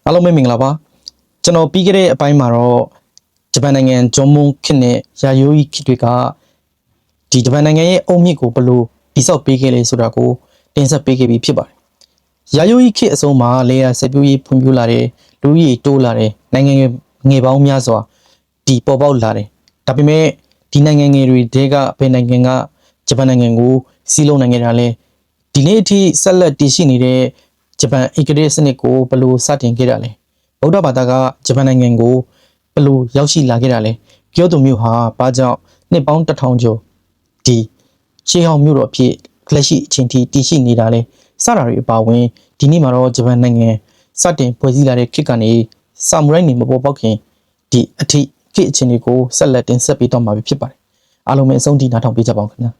အားလုံးပဲမင်္ဂလာပါကျွန်တော်ပြီးခဲ့တဲ့အပိုင်းမှာတော့ဂျပန်နိုင်ငံဂျွန်မွန်ခေတ်နဲ့ယာယိုဤခေတ်တွေကဒီဂျပန်နိုင်ငံရဲ့အုံမြင့်ကိုဘယ်လိုတိစောက်ပေးခဲ့လဲဆိုတာကိုတင်ဆက်ပေးခဲ့ပြီးဖြစ်ပါတယ်ယာယိုဤခေတ်အဆုံးမှာလေယာဆက်ပြိုးရေးဖွံ့ဖြိုးလာတယ်လူဦးရေတိုးလာတယ်နိုင်ငံငယ်ပေါင်းများစွာဒီပေါ်ပေါက်လာတယ်ဒါပေမဲ့ဒီနိုင်ငံငယ်တွေတဲကဘယ်နိုင်ငံကဂျပန်နိုင်ငံကိုစီးလုံးနိုင်ခဲ့တာလဲဒီနေ့အထိဆက်လက်တည်ရှိနေတဲ့ဂျပန်ဧကရာဇ်စနစ်ကိုဘယ်လိုစတင်ခဲ့တာလဲဗုဒ္ဓဘာသာကဂျပန်နိုင်ငံကိုဘယ်လိုရောက်ရှိလာခဲ့တာလဲပြောသူမျိုးဟာဘာကြောင့်နှစ်ပေါင်း1000ကျော်ဒီရှေးဟောင်းမြို့တော်အဖြစ်လက်ရှိအချိန်ထိတည်ရှိနေတာလဲစတာတွေအပါအဝင်ဒီနေ့မှာတော့ဂျပန်နိုင်ငံစတင်ဖွဲ့စည်းလာတဲ့ခေတ်ကနေဆာမူရိုက်နေမပေါ်ပေါက်ခင်ဒီအထိခေတ်အချိန်တွေကိုဆက်လက်တင်ဆက်ပေးတော့မှာဖြစ်ပါတယ်အားလုံးပဲအဆုံးထိနားထောင်ပေးကြပါဦးခင်ဗျာ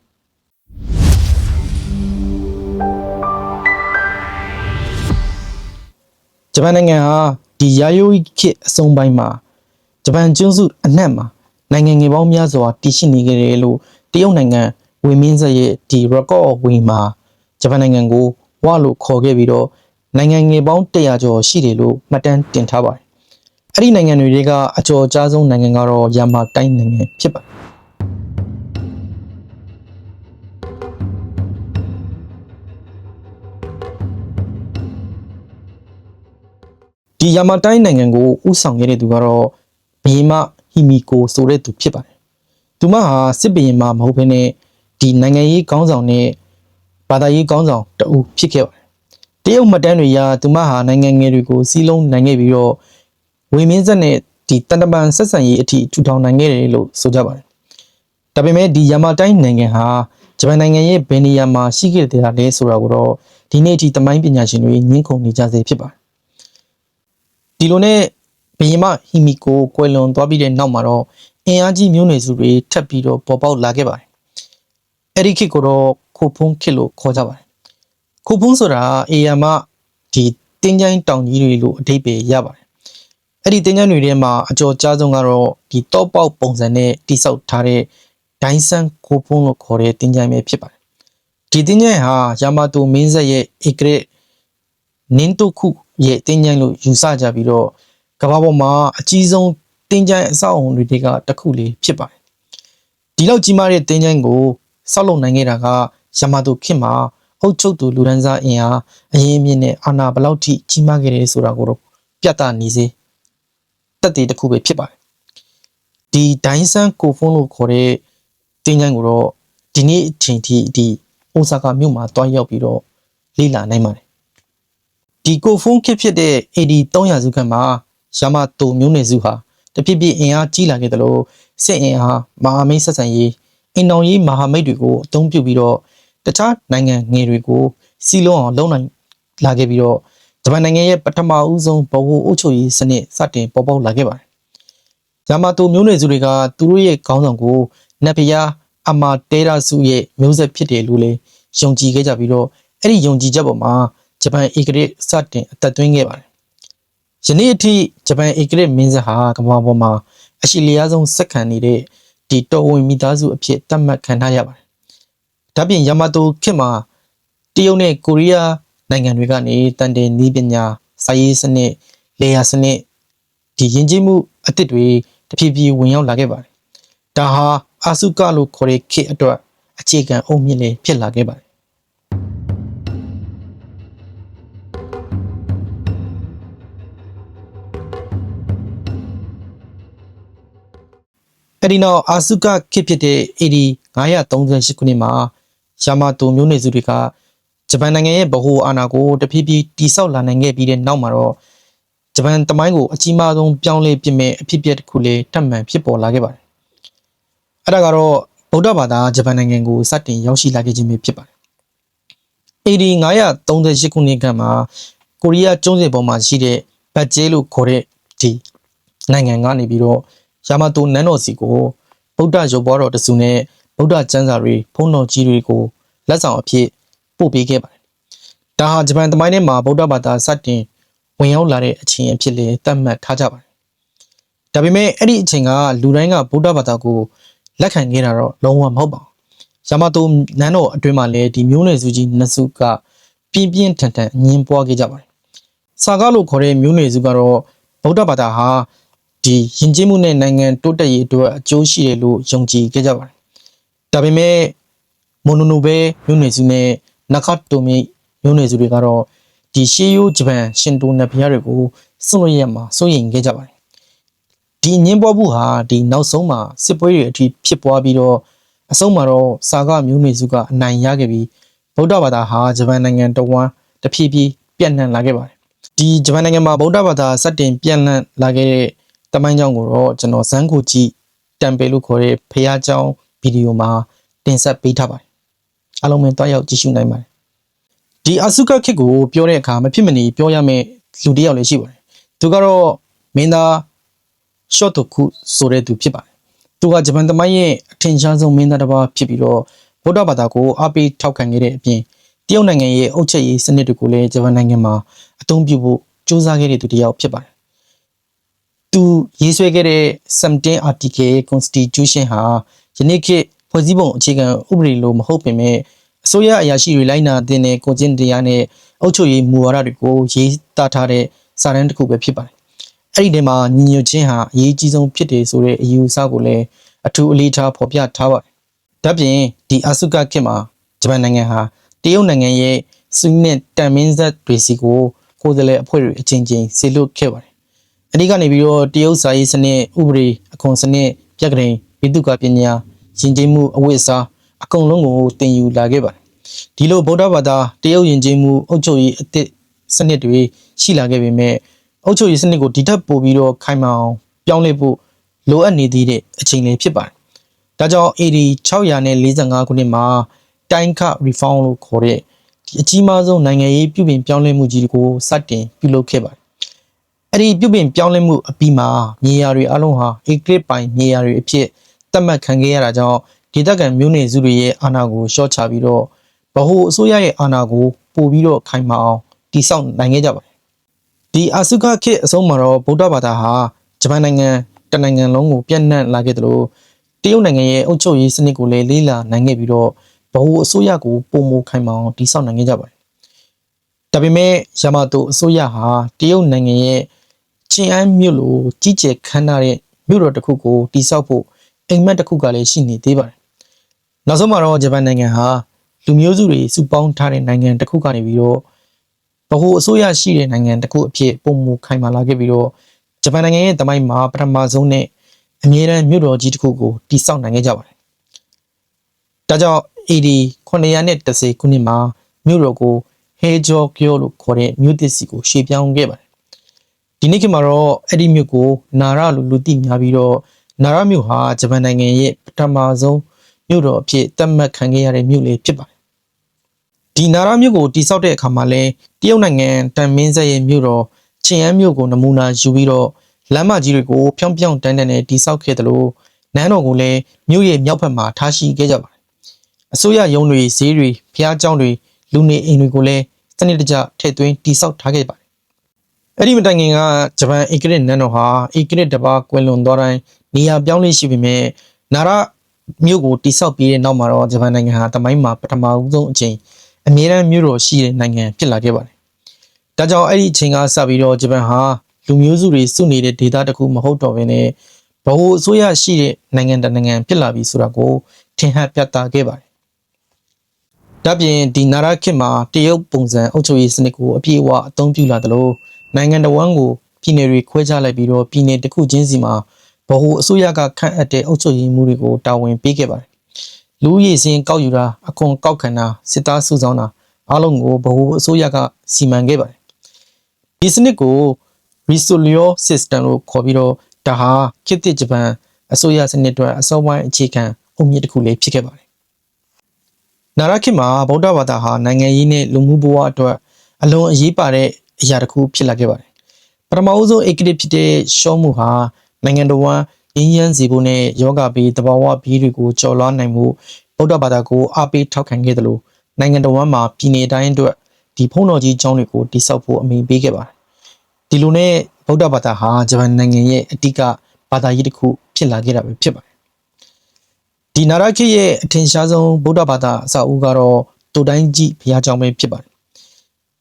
ဂျပန်နိုင်ငံဟာဒီယာယိုဤခေတ်အဆုံးပိုင်းမှာဂျပန်ကျွန်းစုအနှံ့မှာနိုင်ငံငယ်ပေါင်းများစွာတည်ရှိနေခဲ့တယ်လို့တရုတ်နိုင်ငံဝေမင်းဆက်ရဲ့ဒီ record of win မှာဂျပန်နိုင်ငံကိုဝလို့ခေါ်ခဲ့ပြီးတော့နိုင်ငံငယ်ပေါင်း100ကျော်ရှိတယ်လို့မှတ်တမ်းတင်ထားပါတယ်။အဲ့ဒီနိုင်ငံတွေထဲကအကျော်အကြားဆုံးနိုင်ငံကတော့ယာမာတိုင်းနိုင်ငံဖြစ်ပါတယ်ဒီယာမာတိုင်းနိုင်ငံကိုဥဆောင်ခဲ့တဲ့သူကတော့ဘီမဟီမီကိုဆိုတဲ့သူဖြစ်ပါတယ်။သူမဟာစစ်ဘီရင်မမဟုတ်ဘဲနဲ့ဒီနိုင်ငံရေးခေါင်းဆောင်နဲ့ဘာသာရေးခေါင်းဆောင်တဦးဖြစ်ခဲ့ပါတယ်။တရုတ်မှတ်တမ်းတွေအရသူမဟာနိုင်ငံငယ်တွေကိုစီးလုံးနိုင်ခဲ့ပြီးတော့ဝေမင်းဆက်နဲ့ဒီတန်တပန်ဆက်ဆံရေးအထိထူထောင်နိုင်ခဲ့တယ်လို့ဆိုကြပါတယ်။ဒါပေမဲ့ဒီယာမာတိုင်းနိုင်ငံဟာဂျပန်နိုင်ငံရဲ့ဘယ်နေရာမှာရှိခဲ့တဲ့လဲဆိုတာကိုတော့ဒီနေ့အထိသမိုင်းပညာရှင်တွေညှင်းခုန်နေကြစေဖြစ်ပါတယ်ဒီလိုနဲ့ဘီယမဟီမီကိုကွယ်လွန်သွားပြီးတဲ့နောက်မှာတော့အင်အားကြီးမျိုးနွယ်စုတွေထပ်ပြီးတော့ပေါ်ပေါက်လာခဲ့ပါတယ်။အဲ့ဒီခေတ်ကိုတော့ခိုဖုံးခေတ်လို့ခေါ်ကြပါတယ်။ခိုဖုံးဆိုတာအေယာမဒီတင်းချိုင်းတောင်ကြီးတွေလို့အဓိပ္ပာယ်ရပါတယ်။အဲ့ဒီတင်းချိုင်းတွေထဲမှာအကျော်ကြားဆုံးကတော့ဒီတောပေါက်ပုံစံနဲ့တိစောက်ထားတဲ့ဒိုင်းဆန်ခိုဖုံးလို့ခေါ်တဲ့တင်းချိုင်းပဲဖြစ်ပါတယ်။ဒီတင်းချိုင်းဟာယာမာတိုမင်းဆက်ရဲ့ဧကရက်နင်းတုခုရဲ့တင်းချိုင်းလို့ယူဆကြပြီးတော့ကမ္ဘာပေါ်မှာအကြီးဆုံးတင်းချိုင်းအဆောက်အုံတွေတွေကတစ်ခုလေးဖြစ်ပါတယ်ဒီလောက်ကြီးမားတဲ့တင်းချိုင်းကိုဆောက်လုပ်နိုင်ခဲ့တာကယာမာတိုခေတ်မှာအုပ်ချုပ်သူလူဒန်းစားအင်အားအရင်အမြင့်နဲ့အာဏာဘယ်လောက်ထိကြီးမားခဲ့တယ်ဆိုတာကိုတော့ပြသနေစေတက်တည်တစ်ခုပဲဖြစ်ပါတယ်ဒီဒိုင်းဆန်ကိုဖုန်းလို့ခေါ်တဲ့တင်းချိုင်းကိုတော့ဒီနေ့အချိန်ထိဒီအိုဆာကာမြို့မှာတွားရောက်ပြီးတော့လေ့လာနိုင်ပါတယ်ဒီကိုဖုန်းခေတ်ဖြစ်တဲ့ AD 300စုခန့်မှာယာမာတိုမျိုးနွယ်စုဟာတပြည့်ပြည့်အင်အားကြီးလာခဲ့တယ်လို့စစ်အင်အားမဟာမိတ်ဆက်ဆံရေးအင်တောင်ရေးမဟာမိတ်တွေကိုအသုံးပြုပြီးတော့တခြားနိုင်ငံငယ်တွေကိုစီးလုံးအောင်လုပ်နိုင်လာခဲ့ပြီးတော့ဂျပန်နိုင်ငံရဲ့ပထမဦးဆုံးဗဟိုအုပ်ချုပ်ရေးစနစ်စတင်ပေါ်ပေါက်လာခဲ့ပါတယ်။ယာမာတိုမျိုးနွယ်စုတွေကသူတို့ရဲ့ခေါင်းဆောင်ကိုနတ်ဘုရားအမာတဲရာစုရဲ့မျိုးဆက်ဖြစ်တယ်လို့လည်းယုံကြည်ခဲ့ကြပြီးတော့အဲ့ဒီယုံကြည်ချက်ပေါ်မှာဂျပန်ဧကရာဇ်စတင်အသက်သွင်းခဲ့ပါတယ်။ယနေ့အထိဂျပန်ဧကရာဇ်မင်းဆက်ဟာကမ္ဘာပေါ်မှာအရှိလျားဆုံးစက္ကန့်နေတဲ့ဒီတော်ဝင်မိသားစုအဖြစ်သတ်မှတ်ခံထားရပါတယ်။ဒါပြင်ယာမာတိုခေတ်မှာတရုတ်နဲ့ကိုရီးယားနိုင်ငံတွေကနေတန်တယ်နီးပညာစာရေးစနစ်လေယာစနစ်ဒီယဉ်ကျေးမှုအသစ်တွေတဖြည်းဖြည်းဝင်ရောက်လာခဲ့ပါတယ်။ဒါဟာအာစုကလို့ခေါ်တဲ့ခေတ်အတွက်အခြေခံအုတ်မြစ်လေးဖြစ်လာခဲ့ပါတယ်အဲ့ဒီနောက်အာစုကခေတ်ဖြစ်တဲ့ AD 938ခုနှစ်မှာယာမာတိုမျိုးနွယ်စုတွေကဂျပန်နိုင်ငံရဲ့ဗဟိုအာဏာကိုတဖြည်းဖြည်းတိဆောက်လာနိုင်ခဲ့ပြီးတဲ့နောက်မှာတော့ဂျပန်တမိုင်းကိုအကြီးမားဆုံးပြောင်းလဲပြစ်မဲ့အဖြစ်အပျက်တစ်ခုလေးထပ်မံဖြစ်ပေါ်လာခဲ့ပါတယ်။အဲ့ဒါကတော့ဗုဒ္ဓဘာသာဂျပန်နိုင်ငံကိုစတင်ရောက်ရှိလာခဲ့ခြင်းပဲဖြစ်ပါတယ်။ AD 938ခုနှစ်ကမှာကိုရီးယားကျွန်းဆွယ်ပေါ်မှာရှိတဲ့ဘတ်ဂျဲလို့ခေါ်တဲ့ဒီနိုင်ငံကနေပြီးတော့ယာမာတိုနန်းတော်စီကိုဗုဒ္ဓရုပ်ပွားတော်တစုနဲ့ဗုဒ္ဓကျမ်းစာတွေဖုံးတော်ကြီးတွေကိုလက်ဆောင်အဖြစ်ပို့ပေးခဲ့ပါတယ်။ဒါဟာဂျပန်သမိုင်းထဲမှာဗုဒ္ဓဘာသာစတင်ဝင်ရောက်လာတဲ့အချိန်အဖြစ်လေးသတ်မှတ်ထားကြပါတယ်။ဒါပေမဲ့အဲ့ဒီအချိန်ကလူတိုင်းကဗုဒ္ဓဘာသာကိုလက်ခံခဲ့တာတော့လုံးဝမဟုတ်ပါဘူး။ယာမာတိုနန်းတော်အတွင်းမှာလည်းဒီမျိုးနွယ်စုကြီးနှစ်စုကပြင်းပြင်းထန်ထန်အငင်းပွားခဲ့ကြပါတယ်။ စာကားလို့ခေါ်တဲ့မျိုးနွယ်စုကတော့ဗုဒ္ဓဘာသာဟာဒီယဉ်ကျေးမှုနဲ့နိုင်ငံတိုးတက်ရေးအတွက်အကျိုးရှိတယ်လို့ယုံကြည်ခဲ့ကြပါတယ်။ဒါပေမဲ့မိုနိုနိုဘဲမျိုးနွယ်စုနဲ့နခတ်တိုမီမျိုးနွယ်စုတွေကတော့ဒီရှေးရိုးဂျပန်ရှင်တိုနတ်ဘုရားတွေကိုစွန့်လွတ်ရမှာစိုးရိမ်ခဲ့ကြပါတယ်။ဒီညင်းပွားမှုဟာဒီနောက်ဆုံးမှာစစ်ပွဲတွေအထိဖြစ်ပွားပြီးတော့အဆုံးမှာတော့စာကားမျိုးနွယ်စုကအနိုင်ရခဲ့ပြီးဗုဒ္ဓဘာသာဟာဂျပန်နိုင်ငံတော်ဝန်တဖြည်းဖြည်းပြန့်နှံ့လာခဲ့ပါတယ်။ဒီဂျပန်နိုင်ငံမှာဗုဒ္ဓဘာသာစတင်ပြန့်နှံ့လာခဲ့တဲ့တမိုင်းကြောင်းကိုတော့ကျွန်တော်ဇန်ကိုကြည့်တမ်ပေလို့ခေါ်တဲ့ဖရားကျောင်းဗီဒီယိုမှာတင်ဆက်ပေးထားပါတယ်အားလုံးပဲတွားရောက်ကြည့်ရှုနိုင်ပါတယ်ဒီအာဆုကခစ်ကိုပြောတဲ့အခါမဖြစ်မနေပြောရမယ့်လူတစ်ယောက်လည်းရှိပါတယ်သူကတော့မင်းသားရှော့တိုခုဆိုတဲ့သူဖြစ်ပါတယ်သူကဂျပန်သမိုင်းရဲ့အထင်ရှားဆုံးမင်းသားတစ်ပါးဖြစ်ပြီးတော့ဗုဒ္ဓဘာသာကိုအားပေးထောက်ခံခဲ့တဲ့အပြင်တရုတ်နိုင်ငံရဲ့အုပ်ချုပ်ရေးစနစ်တွေကိုလည်းဂျပန်နိုင်ငံမှာအသုံးပြုဖို့စူးစမ်းခဲ့တဲ့သူတစ်ယောက်ဖြစ်ပါတယ်သူရေးဆွဲခဲ့တဲ့17 article constitution ဟာယနေ့ခေတ်ဖွဲ့စည်းပုံအခြေခံဥပဒေလိုမဟုတ်ပေမဲ့အစိုးရအရာရှိတွေလိုက်နာတဲ့ကိုကျင့်တရားနဲ့အုပ်ချုပ်ရေးမူဝါဒတွေကိုရေးသားထားတဲ့စာတမ်းတစ်ခုပဲဖြစ်ပါတယ်။အဲ့ဒီထဲမှာညီညွတ်ခြင်းဟာအရေးကြီးဆုံးဖြစ်တယ်ဆိုတဲ့အယူအဆကိုလည်းအထူးအလေးထားဖော်ပြထားပါတယ်။ဒါပြင်ဒီအာဆုကခေတ်မှာဂျပန်နိုင်ငံဟာတရုတ်နိုင်ငံရဲ့စွင်းနဲ့တန်မင်းဆက်တွေစီကိုကိုယ်စားလှယ်အဖွဲ့တွေအချင်းချင်းဆေလွတ်ခဲ့ပါတယ်။အဓိကနေပြီးတော့တရုတ်စာရေးစနစ်ဥပဒေအခွန်စနစ်ပြက်ကလေးဝိတုကပညာယဉ်ကျေးမှုအဝိစာအကုန်လုံးကိုတင်ယူလာခဲ့ပါတယ်ဒီလိုဗုဒ္ဓဘာသာတရုတ်ယဉ်ကျေးမှုအုပ်ချုပ်ရေးအသစ်စနစ်တွေရှိလာခဲ့ပေမဲ့အုပ်ချုပ်ရေးစနစ်ကိုဒီထက်ပိုပြီးတော့ခိုင်မာအောင်ပြောင်းလဲဖို့လိုအပ်နေသေးတဲ့အချိန်လေးဖြစ်ပါတယ်ဒါကြောင့် AD 645ခုနှစ်မှာတိုင်းခ reform လို့ခေါ်တဲ့ဒီအကြီးမားဆုံးနိုင်ငံရေးပြုပြင်ပြောင်းလဲမှုကြီးကိုစတင်ပြုလုပ်ခဲ့ပါတယ်အဲ့ဒီပြုပြင်ပြောင်းလဲမှုအပြီးမှာမြေယာတွေအလုံးဟာဧကရစ်ပိုင်မြေယာတွေအဖြစ်သတ်မှတ်ခံခဲ့ရတာကြောင့်ဒေသခံမျိုးနွယ်စုတွေရဲ့အာဏာကိုရှော့ချပြီးတော့ဗဟိုအစိုးရရဲ့အာဏာကိုပို့ပြီးတော့ခိုင်မာအောင်တည်ဆောက်နိုင်ခဲ့ကြပါတယ်ဒီအာဆုကခေတ်အဆုံးမှာတော့ဗုဒ္ဓဘာသာဟာဂျပန်နိုင်ငံတနိုင်ငံလုံးကိုပြန့်နှံ့လာခဲ့တယ်လို့တရုတ်နိုင်ငံရဲ့အုပ်ချုပ်ရေးစနစ်ကိုလည်းလေးလာနိုင်ခဲ့ပြီးတော့ဗဟိုအစိုးရကိုပုံမခိုင်မာအောင်တည်ဆောက်နိုင်ခဲ့ကြပါတယ်ဒါပေမဲ့ယာမာတိုအစိုးရဟာတရုတ်နိုင်ငံရဲ့ချင်းအန်းမြို့လိုကြီးကျယ်ခမ်းနားတဲ့မြို့တော်တစ်ခုကိုတည်ဆောက်ဖို့အိမ်မက်တစ်ခုကလည်းရှိနေသေးပါတယ်နောက်ဆုံးမှာတော့ဂျပန်နိုင်ငံဟာလူမျိုးစုတွေစုပေါင်းထားတဲ့နိုင်ငံတစ်ခုကနေပြီးတော့ဗဟိုအစိုးရရှိတဲ့နိုင်ငံတစ်ခုအဖြစ်ပုံမခိုင်မာလာခဲ့ပြီးတော့ဂျပန်နိုင်ငံရဲ့တမိုင်းမှာပထမဆုံးနဲ့အမြဲတမ်းမြို့တော်ကြီးတစ်ခုကိုတည်ဆောက်နိုင်ခဲ့ကြပါတယ်ဒါကြောင့် AD 910ခုနှစ်မှာမြို့တော်ကိုဟေဂျောကျိုလို့ခေါ်တဲ့မြို့သစ်စီကိုရှေ့ပြောင်းခဲ့ပါတယ်ဒီနေ့ခေတ်မှာတော့အဲ့ဒီမြို့ကိုနာရလို့လူသိများပြီးတော့နာရမြို့ဟာဂျပန်နိုင်ငံရဲ့ပထမဆုံးမြို့တော်အဖြစ်သတ်မှတ်ခံခဲ့ရတဲ့မြို့လေးဖြစ်ပါတယ်ဒီနာရမြို့ကိုတိစောက်တဲ့အခါမှာလဲတရုတ်နိုင်ငံတန်မင်းဆက်ရဲ့မြို့တော်ချင်းအန်းမြို့ကိုနမူနာယူပြီးတော့လမ်းမကြီးတွေကိုဖြောင်းဖြောင်းတန်းတန်းနဲ့တိစောက်ခဲ့တယ်လို့နန်းတော်ကိုလည်းမြို့ရဲ့မြောက်ဘက်မှာထားရှိခဲ့ကြပါတယ်အစိုးရရုံးတွေဈေးတွေဖျားကျောင်းတွေလူနေအိမ်တွေကိုလည်းစနစ်တကျထည့်သွင်းတိစောက်ထားခဲ့ပါတယ်အဲ့ဒီမတိုင်ခင်ကဂျပန်ဧကရစ်နန်းတော်ဟာဧကရစ်တစ်ပါးကွယ်လွန်သွားတိုင်းနေရာပြောင်းလဲရှိပေမဲ့နာရမြို့ကိုတိစောက်ပြီးတဲ့နောက်မှာတော့ဂျပန်နိုင်ငံဟာတမိုင်းမှာပထမဆုံးအချိန်အမြဲတမ်းမြို့တော်ရှိတဲ့နိုင်ငံဖြစ်လာခဲ့ပါတယ်။ဒါကြောင့်အဲ့ဒီအချိန်ကစပြီးတော့ဂျပန်ဟာလူမျိုးစုတွေစုနေတဲ့ဒေသတစ်ခုမဟုတ်တော့ဘဲနဲ့ဗဟိုအစိုးရရှိတဲ့နိုင်ငံတစ်နိုင်ငံဖြစ်လာပြီဆိုတာကိုထင်ဟပ်ပြသခဲ့ပါတယ်။ဒါပြင်ဒီနာရခေတ်မှာတရုတ်ပုံစံအုပ်ချုပ်ရေးစနစ်ကိုအပြည့်အဝအသုံးပြုလာသလိုနိုင်ငံတော်ဝန်ကိုပြည်နယ်တွေခွဲခြားလိုက်ပြီးတော့ပြည်နယ်တစ်ခုချင်းစီမှာဗဟိုအစိုးရကခန့်အပ်တဲ့အုပ်ချုပ်ရေးမှုတွေကိုတာဝန်ပေးခဲ့ပါတယ်။လူဦးရေစင်းကောက်ယူတာအခွန်ကောက်ခံတာစစ်သားစုဆောင်းတာအားလုံးကိုဗဟိုအစိုးရကစီမံခဲ့ပါတယ်။ဒီစနစ်ကို Risolio System လို့ခေါ်ပြီးတော့ဒါဟာခေတ်သစ်ဂျပန်အစိုးရစနစ်အတွက်အစောပိုင်းအခြေခံအုတ်မြစ်တစ်ခုလေးဖြစ်ခဲ့ပါတယ်။နာရခေတ်မှာဗုဒ္ဓဘာသာဟာနိုင်ငံရေးနဲ့လူမှုဘဝအတွက်အလွန်အရေးပါတဲ့အရာတစ်ခုဖြစ်လာခဲ့ပါတယ်။ပထမဦးဆုံးဧကရစ်ဖြစ်တဲ့ရှောမှုဟာနိုင်ငံတော်ဝန်ရင်းရမ်းစီဖို့နဲ့ယောဂဘေးတဘာဝဘေးတွေကိုကျော်လွှားနိုင်မှုဗုဒ္ဓဘာသာကိုအားပေးထောက်ခံခဲ့တယ်လို့နိုင်ငံတော်ဝန်မှာပြည်내တိုင်းအတွက်ဒီဖုံးတော်ကြီးကျောင်းတွေကိုတိစောက်ဖို့အမိန့်ပေးခဲ့ပါတယ်ဒီလိုနဲ့ဗုဒ္ဓဘာသာဟာဂျပန်နိုင်ငံရဲ့အဓိကဘာသာရေးတစ်ခုဖြစ်လာခဲ့တာပဲဖြစ်ပါတယ်ဒီနာရခေတ်ရဲ့အထင်ရှားဆုံးဗုဒ္ဓဘာသာအဆောက်အဦကတော့တိုတိုင်းကြီးဘုရားကျောင်းပဲဖြစ်ပါတယ်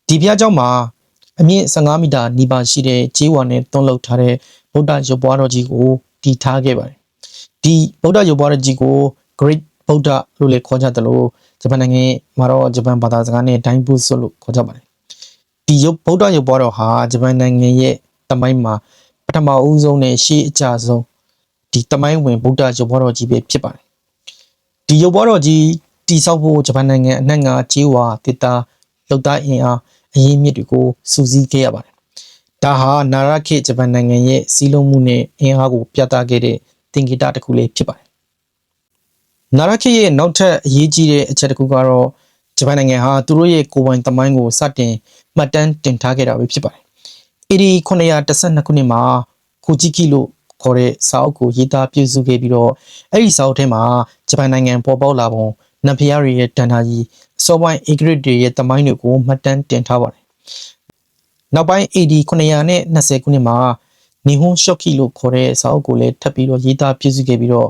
ဒီဘုရားကျောင်းမှာ အမြင့်15မီတာနီးပါးရှိတဲ့ကျေးဝါနဲ့တွန်းလှုပ်ထားတဲ့ဗုဒ္ဓရုပ်ပွားတော်ကြီးကိုတည်ထားခဲ့ပါတယ်ဒီဗုဒ္ဓရုပ်ပွားတော်ကြီးကို Great ဗုဒ္ဓလို့လည်းခေါ်ကြတယ်လို့ဂျပန်နိုင်ငံမှာတော့ဂျပန်ဘာသာစကားနဲ့ဒိုင်းဘူးဆိုလို့ခေါ်ကြပါတယ်ဒီဗုဒ္ဓရုပ်ပွားတော်ဟာဂျပန်နိုင်ငံရဲ့တမိုင်းမှာပထမအဦးဆုံးနဲ့ရှေးအကြဆုံးဒီတမိုင်းဝင်ဗုဒ္ဓရုပ်ပွားတော်ကြီးပဲဖြစ်ပါတယ်ဒီရုပ်ပွားတော်ကြီးတိဆောက်ဖို့ဂျပန်နိုင်ငံအနှံ့ကကျေးဝါတစ်တာလှုပ်သားအင်အားအရင်းမြစ်တွေကိုစုစည်းခဲ့ရပါတယ်ဒါဟာနာရခေဂျပန်နိုင်ငံရဲ့စီးလုံးမှုနဲ့အင်အားကိုပြသခဲ့တဲ့သင်္ကေတတစ်ခုလေးဖြစ်ပါတယ်နာရခေရဲ့နောက်ထပ်အရေးကြီးတဲ့အချက်တစ်ခုကတော့ဂျပန်နိုင်ငံဟာသူတို့ရဲ့ကိုယ်ပိုင်သမိုင်းကိုစတင်မှတ်တမ်းတင်ထားခဲ့တာပဲဖြစ်ပါတယ်AD 912ခုနှစ်မှာခိုဂျီကီလို့ခေါ်တဲ့စာအုပ်ကိုရေးသားပြုစုခဲ့ပြီးတော့အဲ့ဒီစာအုပ်ထဲမှာဂျပန်နိုင်ငံပေါ်ပေါက်လာပုံနတ်ဖျားတွေရဲ့တန်ထာကြီးအစောပိုင်းအေဂရစ်တွေရဲ့သမိုင်းတွေကိုမှတ်တမ်းတင်ထားပါတယ်နောက်ပိုင်း AD 920ခုနှစ်မှာနီဟွန်ရှော့ကီလို့ခေါ်တဲ့စာအုပ်ကိုလည်းထပ်ပြီးတော့ရေးသားပြုစုခဲ့ပြီးတော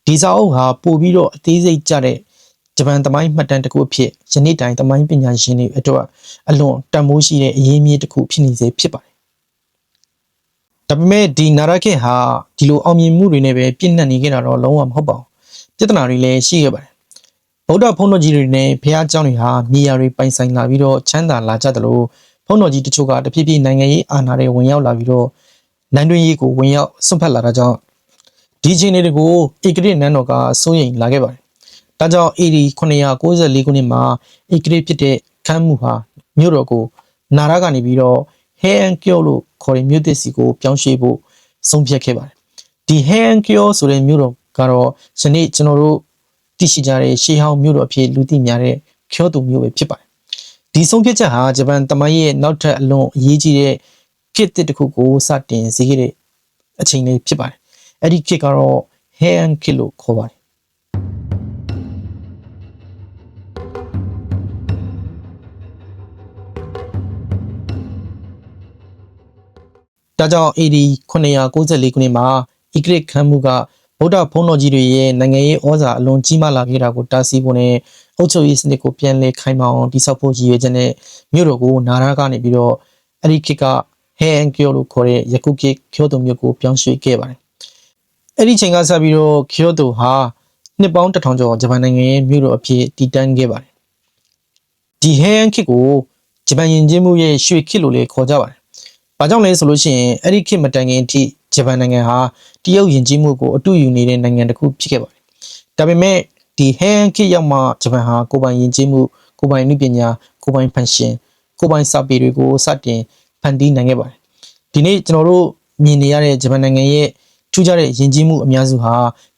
့ဒီစာအုပ်ဟာပို့ပြီးတော့အသေးစိတ်ကျတဲ့ဂျပန်သမိုင်းမှတ်တမ်းတစ်ခုအဖြစ်ယနေ့တိုင်သမိုင်းပညာရှင်တွေအတွက်အလွန်တန်ဖိုးရှိတဲ့အရေးမြစ်တစ်ခုဖြစ်နေစေဖြစ်ပါတယ်ဒါပေမဲ့ဒီနာရခေဟာဒီလိုအောင်မြင်မှုတွေနဲ့ပဲပြည့်နှက်နေခဲ့တာတော့လုံးဝမဟုတ်ပါဘူးပြဿနာတွေလည်းရှိခဲ့ပါတယ်ဗုဒ္ဓဘုန်းတော်ကြီးတွေနဲ့ဘုရားကျောင်းတွေဟာမြေယာတွေပိုင်ဆိုင်လာပြီးတော့ချမ်းသာလာကြတယ်လို့ဘုန်းတော်ကြီးတချို့ကတဖြည်းဖြည်းနိုင်ငံရေးအာဏာတွေဝင်ရောက်လာပြီးတော့နိုင်တွင်ရေးကိုဝင်ရောက်ဆွတ်ဖက်လာတာကြောင့်ဒီချင်းတွေကိုဧကရစ်နန်းတော်ကစိုးရိမ်လာခဲ့ပါတယ်ဒါကြောင့် AD 994ခုနှစ်မှာဧကရစ်ဖြစ်တဲ့ခမ်းမှုဟာမြို့တော်ကိုနာရကနေပြီးတော့ဟဲအန်ကျောလို့ခေါ်တဲ့မြို့သစ်စီကိုပြောင်းရွှေ့ဖို့ဆုံးဖြတ်ခဲ့ပါတယ်ဒီဟဲအန်ကျောဆိုတဲ့မြို့တော်ကတော့ယနေ့ကျွန်တော်တို့သိရှိကြတဲ့ရှေးဟောင်းမြို့တော်အဖြစ်လူသိများတဲ့ကျိုတိုမြို့ပဲဖြစ်ပါတယ်ဒီဆုံးဖြတ်ချက်ဟာဂျပန်တမိုင်းရဲ့နောက်ထပ်အလွန်အရေးကြီးတဲ့ခေတ်တစ်ခုကိုစတင်စေခဲ့တဲ့အချိန်လေးဖြစ်ပါတယ်အဲ့ဒီခေတ်ကတော့ဟဲအန်ခေတ်လို့ခေါ်ပါတယ်ဒါကြောင့် AD 994ခုနှစ်မှာဧကရစ်ခမ်းမှုကဗုဒ္ဓဘုန်းတော်ကြီးတွေရဲ့နိုင်ငံရေးဩဇာအလွန်ကြီးမားလာခဲ့တာကိုတားဆီးဖို့နဲ့အုပ်ချုပ်ရေးစနစ်ကိုပြန်လည်ခိုင်မာအောင်တည်ဆောက်ဖို့ရည်ရွယ်ချက်နဲ့မြို့တော်ကိုနာရကနေပြီးတော့အဲ့ဒီခေတ်ကဟဲအန်ကျိုလို့ခေါ်တဲ့ယခုခေတ်ကျိုတိုမြို့ကိုပြောင်းရွှေ့ခဲ့ပါတယ်အဲ့ဒီချိန်ကစပြီးတော့ကျိုတိုဟာနှစ်ပေါင်း1000ကျော်ဂျပန်နိုင်ငံရဲ့မြို့တော်အဖြစ်တည်တံ့ခဲ့ပါတယ်ဒီဟဲအန်ခေတ်ကိုဂျပန်ယဉ်ကျေးမှုရဲ့ရွှေခေတ်လို့လည်းခေါ်ကြပါတယ်ဘာကြောင့်လဲဆိုလို့ရှိရင်အဲ့ဒီခေတ်မတိုင်ခင်အထိဂျပန်နိုင်ငံဟာတရုတ်ယဉ်ကျေးမှုကိုအတူယူနေတဲ့နိုင်ငံတစ်ခုဖြစ်ခဲ့ပါတယ်။ဒါပေမဲ့ဒီဟဲအန်ခေတ်ရောက်မှဂျပန်ဟာကိုယ်ပိုင်ယဉ်ကျေးမှုကိုယ်ပိုင်နည်းပညာကိုယ်ပိုင်ဖန်ရှင်ကိုယ်ပိုင်စာပေတွေကိုစတင်ဖန်တီးနိုင်ခဲ့ပါတယ်။ဒီနေ့ကျွန်တော်တို့မြင်နေရတဲ့ဂျပန်နိုင်ငံရဲ့ထူးခြားတဲ့ယဉ်ကျေးမှုအများစုဟာ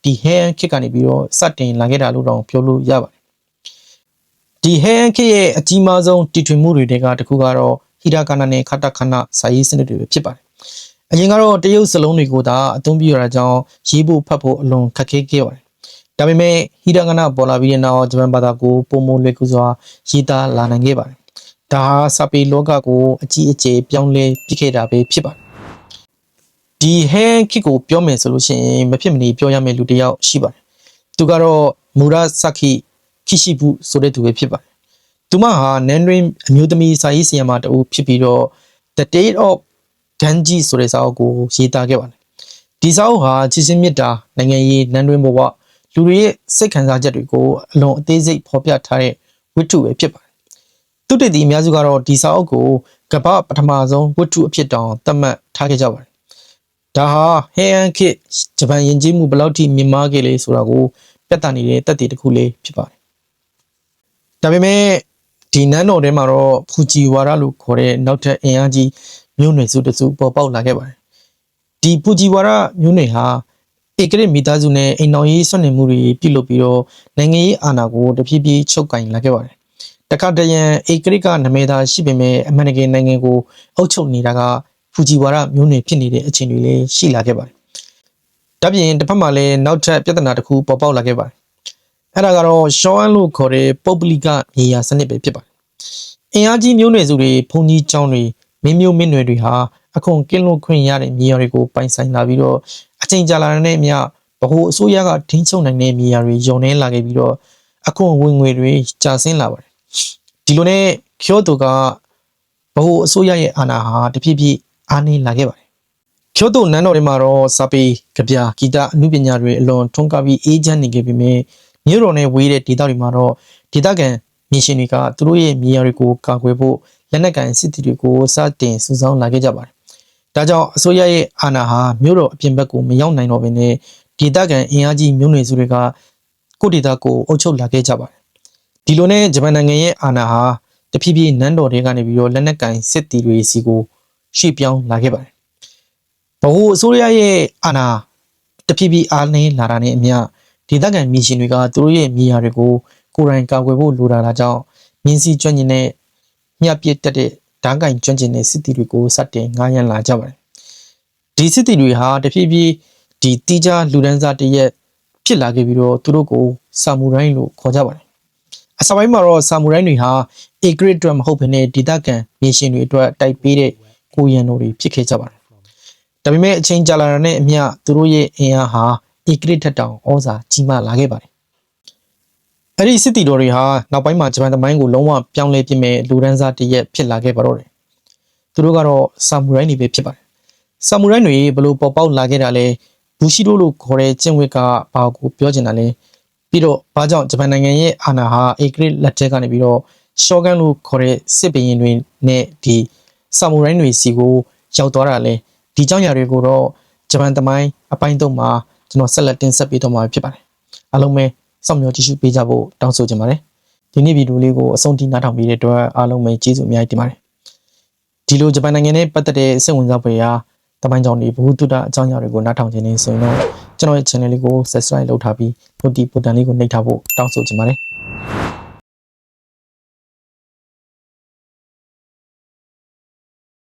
ဒီဟဲအန်ခေတ်ကနေပြီးတော့စတင်လာခဲ့တာလို့တောင်ပြောလို့ရပါတယ်။ဒီဟဲအန်ခေတ်ရဲ့အကြီးမားဆုံးတည်ထွင်မှုတွေကတခုကတော့ဟီရာကာနာနဲ့ခတာခနာစာရေးစနစ်တွေပဲဖြစ်ပါတယ်။အရင်ကတော့တရုတ်စလုံးတွေကိုသာအသုံးပြုရတာကြောင့်ရေးဖို့ဖတ်ဖို့အလွန်ခက်ခဲခဲ့ပါတယ်။ဒါပေမဲ့ဟီရာကာနာပေါ်လာပြီးတဲ့နောက်ဂျပန်ဘာသာကိုပုံမလွယ်ကူစွာရေးသားလာနိုင်ခဲ့ပါတယ်။ဒါဟာစာပေလောကကိုအကြီးအကျယ်ပြောင်းလဲပစ်ခဲ့တာပဲဖြစ်ပါတယ်။ဒီဟဲခေတ်ကိုပြောမယ်ဆိုလို့ရှိရင်မဖြစ်မနေပြောရမယ့်လူတစ်ယောက်ရှိပါတယ်။သူကတော့မူရာဆာကီခိရှိဘူးဆိုတဲ့သူပဲဖြစ်ပါတယ်။သူမဟာနန်ဒရင်းအမျိုးသမီးစာရေးဆရာမတဦးဖြစ်ပြီးတော့ The Tale of Genji ဆိုတဲ့စာအုပ်ကိုရေးသားခဲ့ပါတယ်။ဒီစာအုပ်ဟာချစ်ချင်းမြတ်တာနိုင်ငံရေးနန်းတွင်းဘဝလူတွေရဲ့စိတ်ခံစားချက်တွေကိုအလွန်အသေးစိတ်ဖော်ပြထားတဲ့ဝတ္ထုပဲဖြစ်ပါတယ်။သူတည်တည်အများစုကတော့ဒီစာအုပ်ကိုကမ္ဘာပထမဆုံးဝတ္ထုအဖြစ်တောင်သတ်မှတ်ထားခဲ့ကြပါတယ်။ဒါဟာဟဲအန်ခေတ်ဂျပန်ယဉ်ကျေးမှုဘယ်လောက်ထိမြင့်မားခဲ့လဲဆိုတာကိုပြသနေတဲ့သက်သေတစ်ခုလေးဖြစ်ပါတယ်။ဒါပေမဲ့ဒီနန်းတော်ထဲမှာတော့ဖူဂျီဝါရလို့ခေါ်တဲ့နောက်ထပ်အင်အားကြီးမြို့နယ်စုတစုပေါ်ပေါက်လာခဲ့ပါတယ်ဒီဖူဂျီဝါရမြို့နယ်ဟာဧကရစ်မိသားစုနဲ့အိမ်တော်ရေးဆွနေမှုတွေပြုလုပ်ပြီးတော့နိုင်ငံရေးအာဏာကိုတဖြည်းဖြည်းချုပ်ကင်လာခဲ့ပါတယ်တခါတရံဧကရစ်ကနာမည်သာရှိပေမဲ့အမှန်တကယ်နိုင်ငံကိုအုပ်ချုပ်နေတာကဖူဂျီဝါရမြို့နယ်ဖြစ်နေတဲ့အခြေအနေလေးရှိလာခဲ့ပါတယ်ဒါပြင်တစ်ဖက်မှာလည်းနောက်ထပ်ပြဿနာတစ်ခုပေါ်ပေါက်လာခဲ့ပါတယ်အဲ့ဒါကတော့ရှောင်းအန်လို့ခေါ်တဲ့ပုပ်ပလိကမြေယာစနစ်ပဲဖြစ်ပါတယ်အင်အားကြီးမျိုးနွယ်စုတွေဘုံကြီးကျောင်းတွေမင်းမျိုးမင်းနွယ်တွေဟာအခွန်ကင်းလွတ်ခွင့်ရတဲ့မြေယာတွေကိုပိုင်ဆိုင်လာပြီးတော့အချိန်ကြာလာတဲ့အမျှဗဟိုအစိုးရကထိန်းချုပ်နိုင်တဲ့မြေယာတွေယုံနှဲလာခဲ့ပြီးတော့အခွန်ဝင်ငွေတွေကျဆင်းလာပါတယ်ဒီလိုနဲ့ကျိုတိုက ဗဟိုအစိုးရရဲ့အာဏာဟာတဖြည်းဖြည်းအားနည်းလာခဲ့ပါတယ်ကျိုတိုနန်းတော်တွေမှာတော့စာပေကြပြဂီတအမှုပညာတွေအလွန်ထွန်းကားပြီးအေးချမ်းနေခဲ့ပေမဲ့မြို့တော်နဲ့ဝေးတဲ့ဒေသတွေမှာတော့ဒေသခံမြေရှင်တွေကသူတို့ရဲ့မြေယာတွေကိုကာကွယ်ဖို့လက်နက်ကိုင်စစ်တီတွေကိုစတင်စုဆောင်းလာခဲ့ကြပါတယ်။ဒါကြောင့်အစိုးရရဲ့အာဏာဟာမြို့တော်အပြင်ဘက်ကိုမရောက်နိုင်တော့ဘဲနဲ့ဒေသခံအင်အားကြီးမြို့နယ်စုတွေကကိုဒေသကိုအုပ်ချုပ်လာခဲ့ကြပါတယ်။ဒီလိုနဲ့ဂျပန်နိုင်ငံရဲ့အာဏာဟာတဖြည်းဖြည်းနန်းတော်တွေကနေပြီးတော့လက်နက်ကိုင်စစ်တီတွေစီကိုရှေ့ပြောင်းလာခဲ့ပါတယ်။ဗဟိုအစိုးရရဲ့အာဏာတဖြည်းဖြည်းအားနည်းလာတာနဲ့အမျှဒေသခံမြေရှင်တွေကသူတို့ရဲ့မြေယာတွေကိုကိုယ်တိုင်ကာကွယ်ဖို့လိုတာကြောင့်မြင်းစီကျွမ်းကျင်တဲ့မြပ်ပစ်တက်တဲ့ဓာတ်ကင်ကျွမ်းကျင်တဲ့စစ်တီတွေကိုစတင်ငားရမ်းလာကြပါတယ်။ဒီစစ်တီတွေဟာတဖြည်းဖြည်းဒီတီးခြားလူဒန်းစားတရက်ဖြစ်လာခဲ့ပြီးတော့သူတို့ကိုဆာမူရိုင်းလို့ခေါ်ကြပါတယ်။အစပိုင်းမှာတော့ဆာမူရိုင်းတွေဟာအေဂရစ်အတွက်မဟုတ်ဘဲနဲ့ဒေသခံမြေရှင်တွေအတွက်တိုက်ပေးတဲ့ကိုရန်တော်တွေဖြစ်ခဲ့ကြပါတယ်။ဒါပေမဲ့အချိန်ကြာလာတဲ့နဲ့အမျှသူတို့ရဲ့အင်အားဟာအေဂရစ်ထက်တောင်ဩဇာကြီးမားလာခဲ့ပါတယ်။အဲ့ဒီစစ်တီတော်တွေဟာနောက်ပိုင်းမှာဂျပန်သမိုင်းကိုလုံးဝပြောင်းလဲပြမဲ့လူဒန်းစားတရက်ဖြစ်လာခဲ့ပါတော့တယ်။သူတို့ကတော့ဆာမူရိုင်းတွေပဲဖြစ်ပါတယ်။ဆာမူရိုင်းတွေဘလို့ပေါ်ပေါက်လာခဲ့တာလဲဘူရှိတိုလို့ခေါ်တဲ့ကျင့်ဝတ်ကဘာကိုပြောချင်တာလဲပြီးတော့ဘာကြောင့်ဂျပန်နိုင်ငံရဲ့အာဏာဟာအေဂရစ်လက်ထက်ကနေပြီးတော့ရှော့ဂန်လို့ခေါ်တဲ့စစ်ဘရင်တွေနဲ့ဒီဆာမူရိုင်းတွေစီကိုရောက်သွားတာလဲဒီကြောင့်ຢာတွေကိုတော့ဂျပန်သမိုင်းအပိုင်း3မှာကျွန်တော်ဆက်လက်တင်ဆက်ပေးတော့မှာဖြစ်ပါတယ်အားလုံးပဲစောင့်မျှော်ကြည့်ရှုပေးကြဖို့တောင်းဆိုချင်ပါတယ်ဒီနေ့ဗီဒီယိုလေးကိုအဆုံးထိနားထောင်ပေးတဲ့အတွက်အားလုံးပဲကျေးဇူးအများကြီးတင်ပါတယ်ဒီလိုဂျပန်နိုင်ငံနဲ့ပတ်သက်တဲ့စိတ်ဝင်စားဖွယ်ရာတမိုင်းကြောင့်ဒီဘ ഹു တုဒအကြောင်းအရာတွေကိုနားထောင်ခြင်းနဲ့ဆိုရင်တော့ကျွန်တော်ရဲ့ channel လေးကို subscribe လုပ်ထားပြီး notification ဘုတ်တန်လေးကိုနှိပ်ထားဖို့တောင်းဆိုချင်ပါတယ်